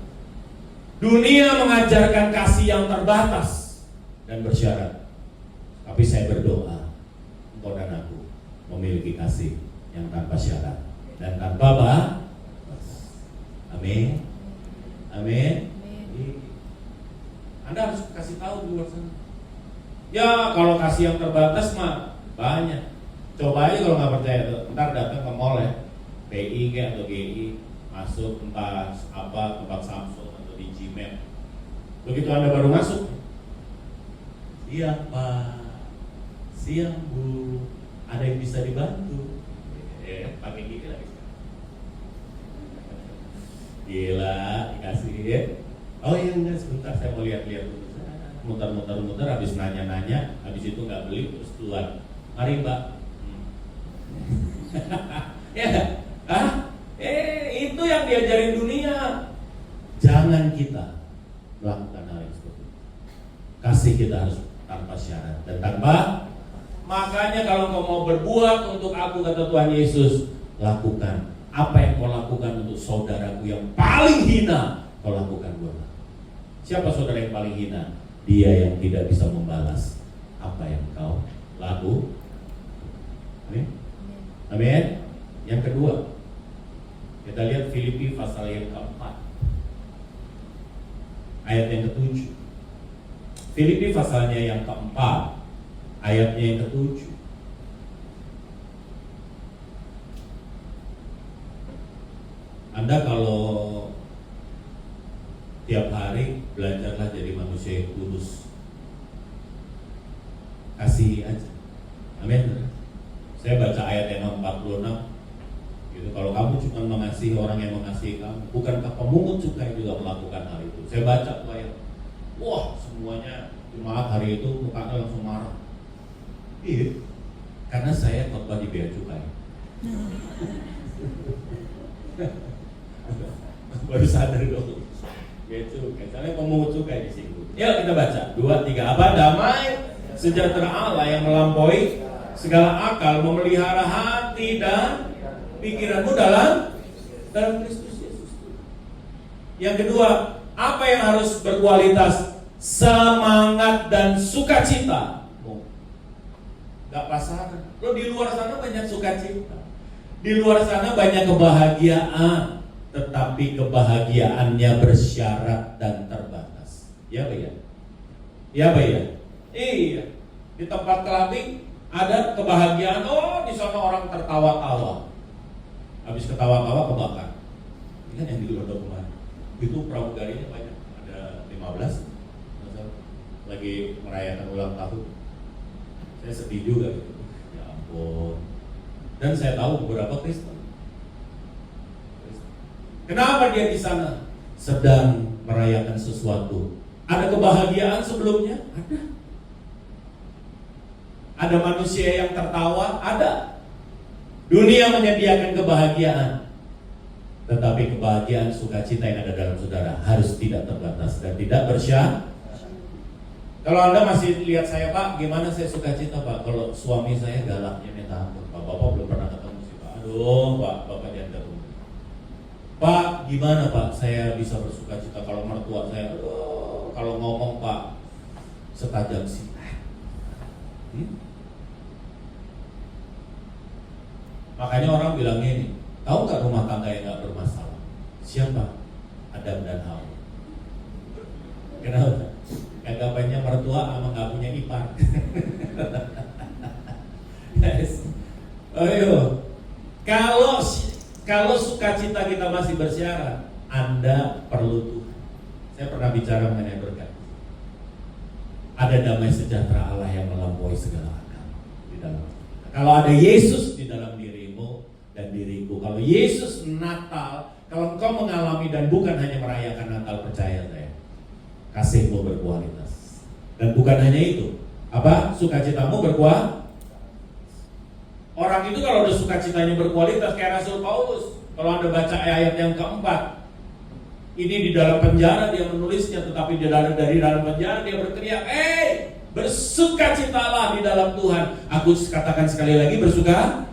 Dunia mengajarkan kasih yang terbatas dan bersyarat. Tapi saya berdoa, engkau dan aku memiliki kasih yang tanpa syarat dan tanpa batas. Amin. Amin. Anda harus kasih tahu di luar sana. Ya, kalau kasih yang terbatas mah banyak. Coba aja kalau nggak percaya, ntar datang ke mall ya, PI atau GI, masuk entah apa tempat Samsung atau di Gmail. Begitu Anda baru masuk, siap Pak, siang Bu, ada yang bisa dibantu? Pakai gigi lagi. Gila, dikasih ya. Oh iya enggak, sebentar saya mau lihat-lihat dulu. Muter-muter, habis nanya-nanya, habis itu nggak beli terus keluar. Mari Mbak. Ya, itu yang diajarin dunia. Jangan kita melakukan hal yang seperti itu. Kasih kita harus tanpa syarat dan tanpa. Makanya kalau kau mau berbuat untuk aku, kata Tuhan Yesus, lakukan apa yang kau lakukan untuk saudaraku yang paling hina, kau lakukan buat aku. Siapa saudara yang paling hina? Dia yang tidak bisa membalas apa yang kau lakukan. Amin. Amin. Yang kedua, kita lihat Filipi pasal yang keempat, ayat yang ke-7. Filipi pasalnya yang keempat, ayatnya yang ke-7. Anda kalau tiap hari belajarlah jadi manusia yang kudus, kasih aja. Amin. Saya baca ayat yang 46 gitu. Kalau kamu cuma mengasihi orang yang mengasihi kamu, bukankah pemungut cukai juga melakukan hal itu? Saya baca tuh ayat, wah semuanya jemaat hari itu mukanya langsung marah. Iya, karena saya khotbah di bea cukai. Baru sadar dong. Bea cukai, soalnya pemungut cukai disinggung. Yuk kita baca 2, 3. Apa? Damai sejahtera Allah yang melampaui segala akal memelihara hati dan pikiranmu dalam Kristus Yesus. Yang kedua, apa yang harus berkualitas? Semangat dan sukacita. Gak pasaran. Lo di luar sana banyak sukacita, di luar sana banyak kebahagiaan, tetapi kebahagiaannya bersyarat dan terbatas. Ya Pak ya? Ya Pak ya? Iya. Di tempat clubbing ada kebahagiaan. Oh, di sana orang tertawa-tawa. Habis ketawa-tawa kebakar. Ini kan yang di luar kemarin. Itu pramugarinya banyak. Ada 15. Lagi merayakan ulang tahun. Saya sedih juga gitu. Ya ampun. Dan saya tahu beberapa Kristen. Kenapa dia di sana? Sedang merayakan sesuatu. Ada kebahagiaan sebelumnya? Ada. Ada manusia yang tertawa? Ada. Dunia menyediakan kebahagiaan, tetapi kebahagiaan sukacita yang ada dalam saudara harus tidak terbatas dan tidak bersyarat. Kalau Anda masih lihat saya, Pak, gimana saya sukacita, Pak? Kalau suami saya galaknya minta ampun, Pak, Bapak belum pernah ketemu sih, Pak. Aduh, Pak, Bapak jangan ketemu. Pak, gimana Pak? Saya bisa bersukacita kalau mertua saya, aduh, kalau ngomong Pak setajam sih. Makanya orang bilang ini, tahu nggak rumah tangga yang nggak bermasalah? Siapa? Adam dan Hawa. Kenapa? Kagak banyak mertua sama nggak punya ipar. Yes. Ayo, masih bersyarat, Anda perlu Tuhan. Saya pernah bicara mengenai berkat. Ada damai sejahtera Allah yang melampaui segala akal di dalam. Kalau ada Yesus di dalam dirimu dan diriku, kalau Yesus Natal, kalau engkau mengalami dan bukan hanya merayakan Natal, percaya saya, kasihmu berkualitas. Dan bukan hanya itu, apa? Sukacitamu berkualitas. Orang itu kalau udah sukacitanya berkualitas kayak Rasul Paulus. Kalau Anda baca ayat yang keempat, ini di dalam penjara dia menulisnya, tetapi dari dalam penjara dia berteriak, bersukacitalah di dalam Tuhan. Aku katakan sekali lagi, bersuka.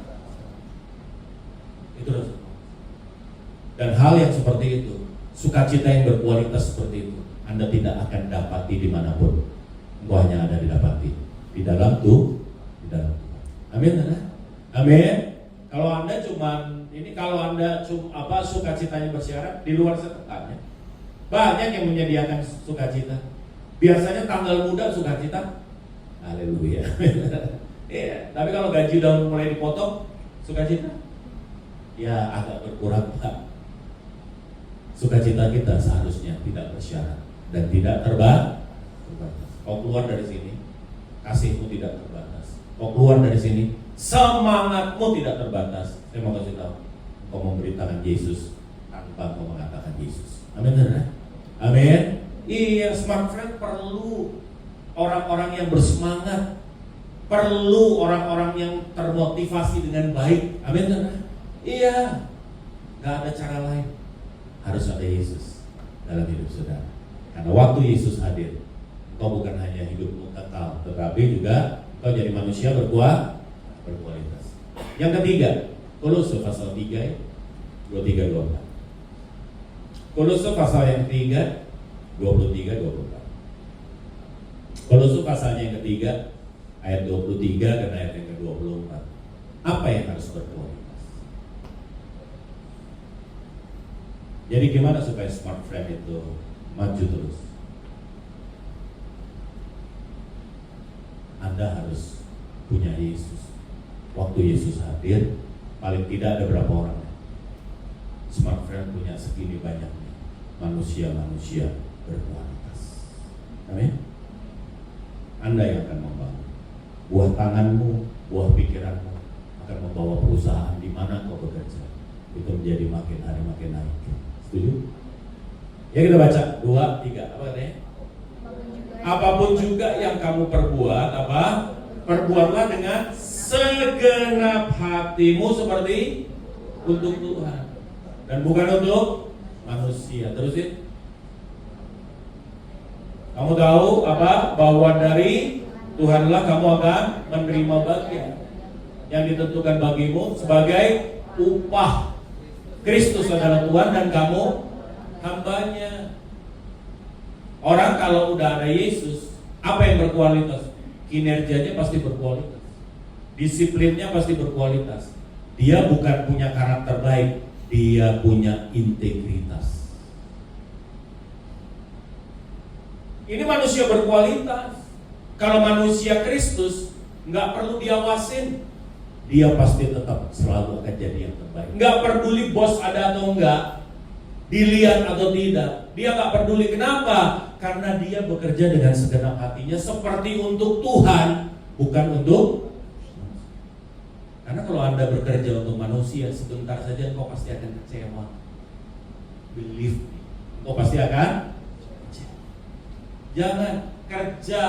Itu Rasul. Dan hal yang seperti itu, sukacita yang berkualitas seperti itu, Anda tidak akan dapati dimanapun. Engkau hanya ada didapati di dalam Tuhan. Amin, amin. Kalau Anda sukacitanya bersyarat di luar setekannya. Banyak yang menyediakan sukacita. Biasanya tanggal muda sukacita. Haleluya. Iya, tapi kalau gaji udah mulai dipotong, sukacita ya agak berkurang, Pak. Sukacita kita seharusnya tidak bersyarat dan tidak terbatas. Kau keluar dari sini, kasihmu tidak terbatas. Kau keluar dari sini, semangatmu tidak terbatas. Saya mau kasih tahu, kau memberitakan Yesus tanpa kau mengatakan Yesus. Amin, amin. Iya, Smart Friend perlu orang-orang yang bersemangat, perlu orang-orang yang termotivasi dengan baik. Amin, iya. Gak ada cara lain, harus ada Yesus dalam hidup saudara. Karena waktu Yesus hadir, kau bukan hanya hidupmu kekal, tetapi juga kau jadi manusia berkualitas. Yang ketiga, Kolose pasal 3, 23-24. Kolose pasal yang ketiga, 23-24. Kolose pasalnya yang ketiga, ayat 23 dan ayat yang ke-24. Apa yang harus berkualitas? Jadi gimana supaya Smart Friend itu maju terus? Anda harus punya Yesus. Waktu Yesus hadir, paling tidak ada berapa orang? Smart Friend punya segini banyaknya manusia-manusia berkualitas. Amin. Anda yang akan membangun. Buah tanganmu, buah pikiranmu akan membawa perusahaan di mana kau bekerja itu menjadi makin hari makin naik. Setuju? Ya, kita baca 2, 3. Apa katanya? Apapun juga yang kamu perbuat, perbuatlah dengan segenap hatimu seperti untuk Tuhan dan bukan untuk manusia. Terusin. Kamu tahu apa? Bahwa dari Tuhanlah kamu akan menerima bagian yang ditentukan bagimu sebagai upah. Kristus adalah Tuhan dan kamu hambanya. Orang kalau udah ada Yesus, apa yang berkualitas? Kinerjanya pasti berkualitas, disiplinnya pasti berkualitas. Dia bukan punya karakter baik, dia punya integritas. Ini manusia berkualitas. Kalau manusia Kristus, nggak perlu diawasin, dia pasti tetap selalu akan jadi yang terbaik. Nggak peduli bos ada atau enggak, dilihat atau tidak, dia nggak peduli. Kenapa? Karena dia bekerja dengan segenap hatinya seperti untuk Tuhan, bukan untuk. Karena kalau Anda bekerja untuk manusia, sebentar saja engkau pasti akan kecewa. Believe me, engkau pasti akan kecewa. Jangan kerja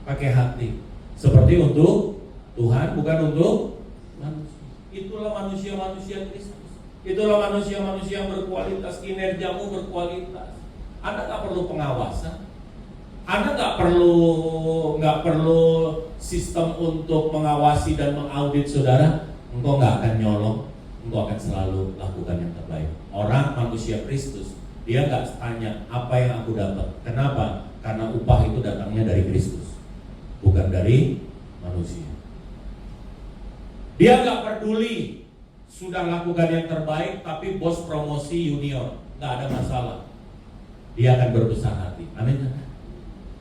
pakai hati seperti untuk Tuhan, bukan untuk manusia. Itulah manusia-manusia Kristus. Itulah manusia-manusia yang berkualitas. Kinerjamu berkualitas. Anda nggak perlu pengawasan. Anda nggak perlu sistem untuk mengawasi dan mengaudit saudara. Engkau nggak akan nyolong. Engkau akan selalu lakukan yang terbaik. Orang manusia Kristus, dia nggak tanya apa yang aku dapat. Kenapa? Karena upah itu datangnya dari Kristus, bukan dari manusia. Dia nggak peduli sudah lakukan yang terbaik, tapi bos promosi junior, nggak ada masalah. Dia akan berbesar hati. Amin.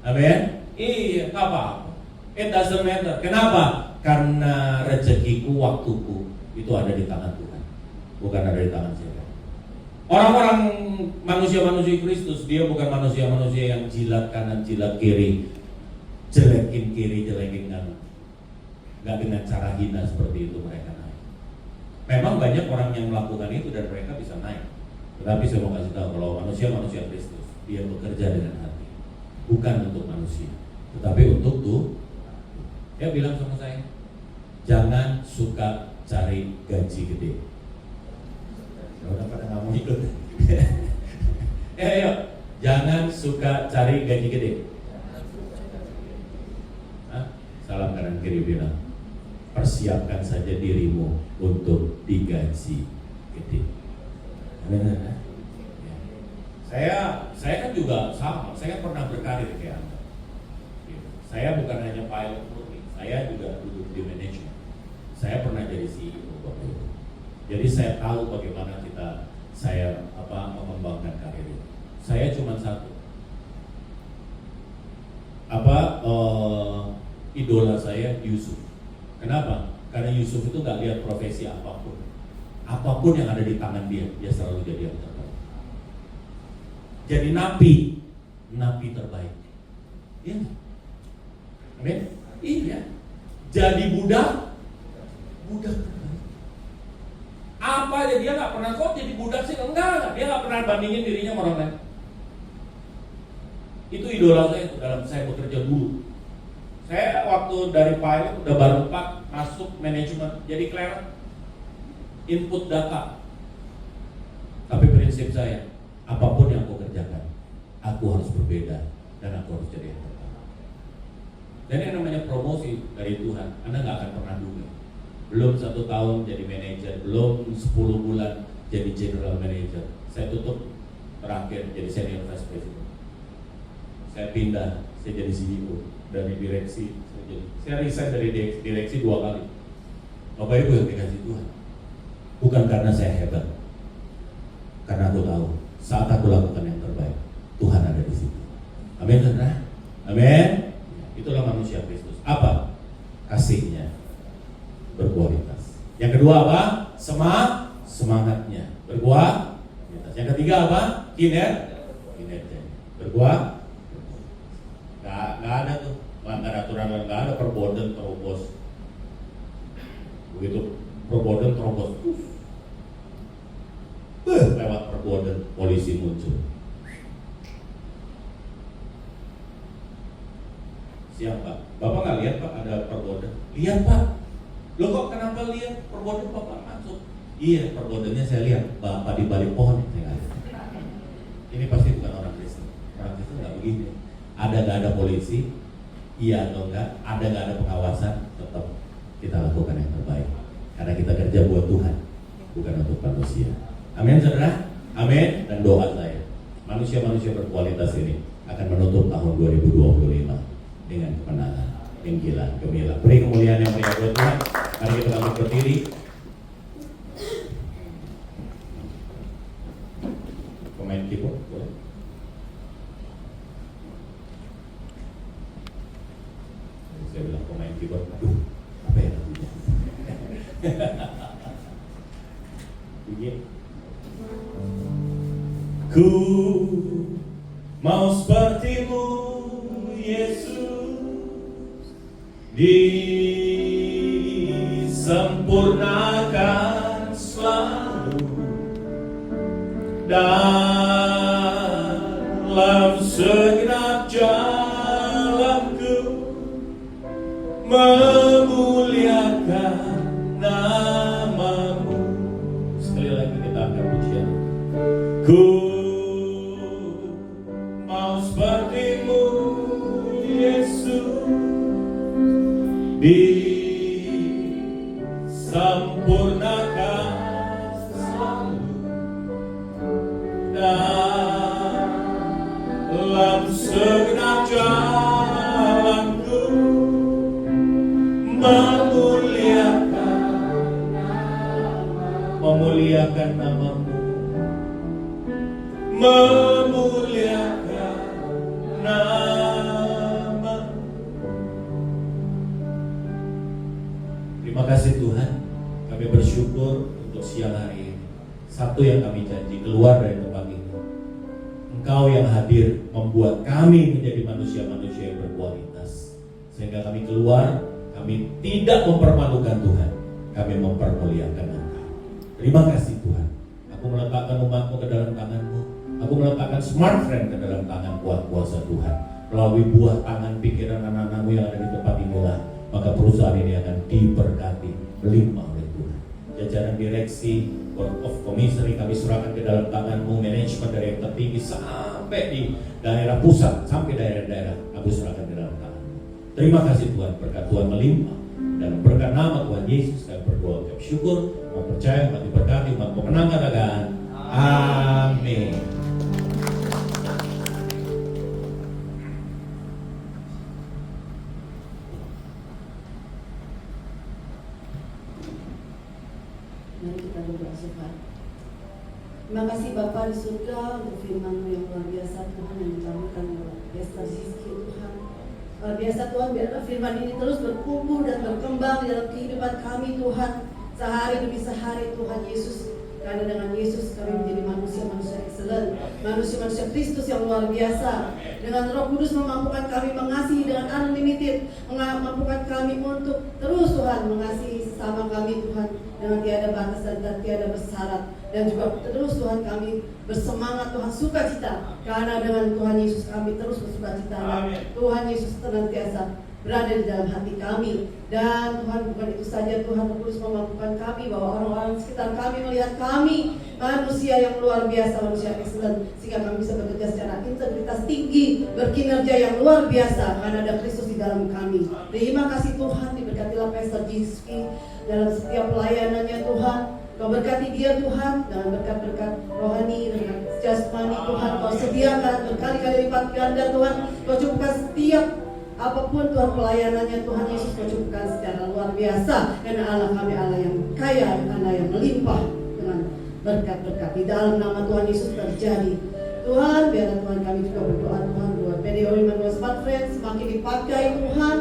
Amin. Iya, nggak apa-apa. It doesn't matter. Kenapa? Karena rezekiku, waktuku itu ada di tangan Tuhan, bukan ada di tangan siapa. Orang-orang manusia-manusia Kristus, dia bukan manusia-manusia yang jilat kanan, jilat kiri, jelekin kiri, jelekin kanan. Gak dengan cara hina seperti itu mereka naik. Memang banyak orang yang melakukan itu dan mereka bisa naik. Tetapi saya mau kasih tahu kalau manusia-manusia Kristus, dia bekerja dengan hati, bukan untuk manusia, tetapi untuk Tuhan. Dia bilang sama saya, jangan suka cari gaji gede. Udah pada nggak mau ikut. Ayo, jangan suka cari gaji gede. Hah? Salam kanan kiri bilang, persiapkan saja dirimu untuk digaji gede. Benar kan? Saya kan juga sama. Saya kan pernah berkarir kayak Anda. Saya bukan hanya pilot murni, saya juga duduk di manajemen. Saya pernah jadi CEO waktu itu. Jadi saya tahu bagaimana saya mengembangkan karir itu. Saya cuma satu. Idola saya Yusuf. Kenapa? Karena Yusuf itu nggak lihat profesi apapun. Apapun yang ada di tangan dia selalu jadi yang terbaik. Jadi nabi terbaik. Iya. Amin. Iya. Jadi budak terbaik. Apa aja dia nggak pernah kok jadi budak sih? Enggak. Dia nggak pernah bandingin dirinya sama orang lain. Itu idola saya itu dalam saya bekerja dulu. Saya waktu dari pilot udah baru 4 masuk manajemen jadi clerk, input data. Tapi prinsip saya, apapun yang aku kerjakan, aku harus berbeda dan aku harus jadi yang terbaik. Dan yang namanya promosi dari Tuhan, Anda nggak akan pernah duga. Belum 1 tahun jadi manajer, belum 10 bulan jadi general manager. Saya tutup terakhir jadi senior vice president. Saya pindah, saya jadi CEO dari direksi. Saya resign dari direksi 2 kali. Bapak Ibu yang dikasih Tuhan, bukan karena saya hebat, karena aku tahu saat aku lakukan yang terbaik, Tuhan ada di situ. Amin, saudara. Amin. Itulah manusia Kristus. Apa? Kasihnya berkualitas. Yang kedua apa? Semangatnya berkualitas. Yang ketiga apa? Kinerjanya berkualitas. Nggak ada tuh melanggar aturan, nggak ada perboden terobos. Begitu perboden terobos, lewat perboden polisi muncul. Siap Pak? Bapak nggak lihat Pak ada perboden? Lihat Pak. Loh kok kenapa lihat perboden Bapak masuk? Iya perbodennya saya lihat Bapak di balik pohon. Saya lihat. Ini pasti bukan orang Kristen. Orang Kristen nggak begini. Ada nggak ada polisi? Iya atau enggak? Ada nggak ada pengawasan? Tetap kita lakukan yang terbaik. Karena kita kerja buat Tuhan, bukan untuk manusia. Amin saudara? Amin. Dan doa saya, manusia-manusia berkualitas ini akan menutup tahun 2025 dengan kemenangan yang gemilang. Beri kemuliaan yang banyak buat Tuhan. Mari kita langsung berdiri. Pemain keyboard boleh? Saya bilang pemain keyboard, apa ya lagunya? Begini. Ku mau sepertimu Yesus, disempurnakan selalu dalam segenap jalanku, memuliakan namamu. Sekali lagi kita angkat pujian. Ku mau sepertimu Yesus, disempurnakan selalu dalam segenap jalanku, memuliakan namamu, memuliakan namamu. Terima kasih Tuhan, kami bersyukur untuk siang hari ini. Satu yang kami janji, keluar dari tempat ini, Engkau yang hadir membuat kami menjadi manusia-manusia yang berkualitas. Sehingga kami keluar, kami tidak mempermalukan Tuhan, kami mempermuliakan Engkau. Terima kasih Tuhan. Aku meletakkan umatmu ke dalam tangan-Mu. Aku meletakkan Smart Friend ke dalam tangan kuat kuasa Tuhan. Melalui buah tangan pikiran anak-anakmu yang ada di tempat inilah, maka perusahaan ini akan diberkati melimpah oleh Tuhan. Jajaran direksi, Board of Commissary kami serahkan ke dalam tangan-Mu. Manajemen dari yang tertinggi sampai di daerah pusat, sampai daerah-daerah, aku serahkan ke dalam tangan-Mu. Terima kasih Tuhan, berkat Tuhan melimpah. Dan berkat nama Tuhan Yesus kami berdoa ucap syukur, percaya, umat diberkati, umat pemenang katakan amin. Mari kita berdoa sufat. Terima kasih Bapa di surga untuk firman-Mu yang luar biasa Tuhan, yang dicamurkan oleh Pastor Rizky Tuhan. Luar biasa Tuhan, biarlah firman ini terus bertumbuh dan berkembang di dalam kehidupan kami Tuhan, sehari demi sehari Tuhan Yesus. Karena dengan Yesus kami menjadi manusia-manusia excellent, manusia-manusia Kristus yang luar biasa. Dengan Roh Kudus memampukan kami mengasihi dengan unlimited, memampukan kami untuk terus Tuhan mengasihi sesama kami Tuhan dengan tiada batas dan tiada bersyarat. Dan juga terus Tuhan kami bersemangat Tuhan sukacita, karena dengan Tuhan Yesus kami terus bersukacita. Tuhan Yesus senantiasa berada di dalam hati kami. Dan Tuhan, bukan itu saja, Tuhan terus memampukan kami bahwa orang-orang sekitar kami melihat kami manusia yang luar biasa, manusia excellent, sehingga kami bisa bekerja secara integritas tinggi, berkinerja yang luar biasa karena ada Kristus di dalam kami. Terima kasih Tuhan, diberkatilah Pastor Rizky dalam setiap pelayanannya Tuhan. Kau berkati dia Tuhan dengan berkat-berkat rohani, dengan jasmani Tuhan. Kau sediakan berkali-kali lipat ganda Tuhan. Kau cukupkan setiap apapun Tuhan pelayanannya Tuhan Yesus, kau cukupkan secara luar biasa. Karena Allah kami Allah yang kaya, Allah yang melimpah dengan berkat-berkat. Di dalam nama Tuhan Yesus terjadi. Tuhan, biarlah Tuhan kami juga berdoa Tuhan buat PDO Emmanuel Smart Friend semakin dipakai Tuhan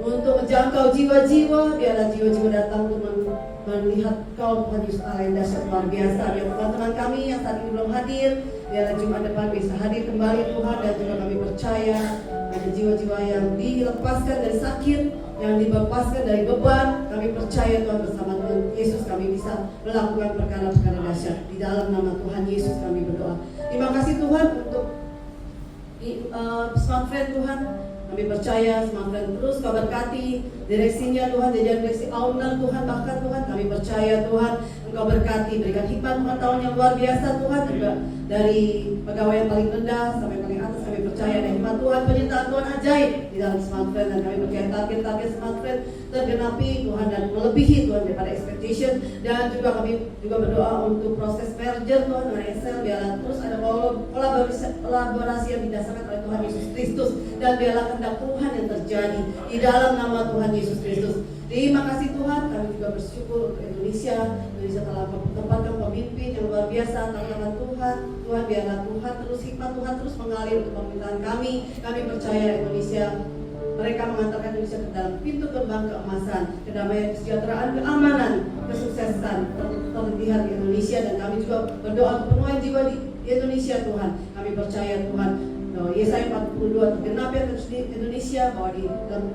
untuk menjangkau jiwa-jiwa. Biarlah jiwa-jiwa datang untuk melihat Kau Tuhan Yesus Allah yang dahsyat luar biasa. Biar teman-teman kami yang saat ini belum hadir, biarlah Jumat depan bisa hadir kembali Tuhan. Dan juga kami percaya ada jiwa-jiwa yang dilepaskan dari sakit, yang dilepaskan dari beban. Kami percaya Tuhan bersama Tuhan Yesus kami bisa melakukan perkara-perkara dahsyat. Di dalam nama Tuhan Yesus kami berdoa. Terima kasih Tuhan untuk Smart Friend Tuhan. Kami percaya Smart Friend terus Kau berkati direksinya Tuhan, jajaran direksi owner Tuhan, bahkan Tuhan kami percaya Tuhan Engkau berkati, berikan hikmat pengetahuan yang luar biasa Tuhan, juga dari pegawai yang paling rendah sampai paling atas. Kami percaya ada hikmat Tuhan, penyertaan Tuhan ajaib di dalam Smart Friend. Dan kami percaya target-target Smart Friend tergenapi Tuhan dan melebihi Tuhan daripada expectation. Dan juga kami juga berdoa untuk proses merger Tuhan dengan Excel, biarlah terus ada kolaborasi yang didasarkan oleh Tuhan Yesus Kristus, dan biarlah kehendak Tuhan yang terjadi di dalam nama Tuhan Yesus Kristus. Terima kasih Tuhan, kami juga bersyukur untuk Indonesia. Indonesia telah menempatkan pemimpin yang luar biasa tangan Tuhan. Tuhan, biarlah Tuhan terus hikmat Tuhan terus mengalir untuk pemerintahan kami. Kami percaya Indonesia, mereka mengantarkan Indonesia ke dalam pintu gerbang keemasan, kedamaian, kesejahteraan, keamanan, kesuksesan terlihat di Indonesia. Dan kami juga berdoa untuk penuaian jiwa di Indonesia Tuhan. Kami percaya Tuhan, Yesaya 42 tergenapi atas Indonesia, bahwa di dalam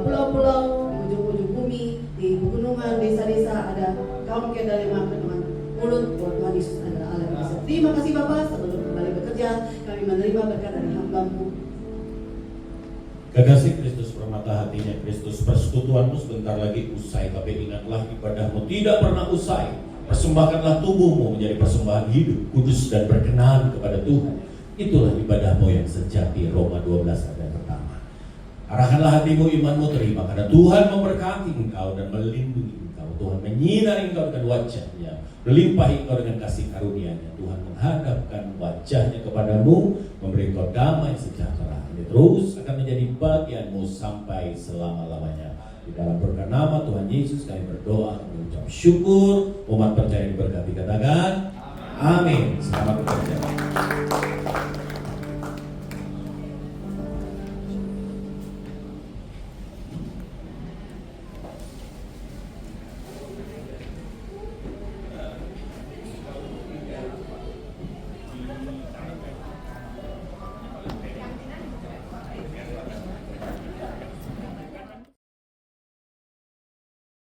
pulau-pulau, di ujung-ujung bumi, di pegunungan, desa-desa ada kaum Kedalema dengan mulut bahwa Tuhan Yesus adalah Allah yang bisa. Terima kasih Bapak, sebelum kembali bekerja kami menerima berkat dari hamba-Mu. Kekasih Kristus, permata hatinya Kristus, persekutuanmu sebentar lagi usai. Tapi ingatlah ibadahmu tidak pernah usai. Persembahkanlah tubuhmu menjadi persembahan hidup, kudus dan berkenan kepada Tuhan. Itulah ibadahmu yang sejati. Roma 12 ayat yang pertama. Arahkanlah hatimu, imanmu terima, karena Tuhan memberkati engkau dan melindungi engkau. Tuhan menyinari engkau dengan wajah-Nya, melimpahi engkau dengan kasih karunia-Nya. Tuhan menghadapkan wajah-Nya kepadamu, memberi engkau damai sejahtera. Ini terus akan menjadi bagianmu sampai selama-lamanya. Di dalam berkat nama Tuhan Yesus kami berdoa, mengucap syukur. Umat percaya diberkati, katakan amin.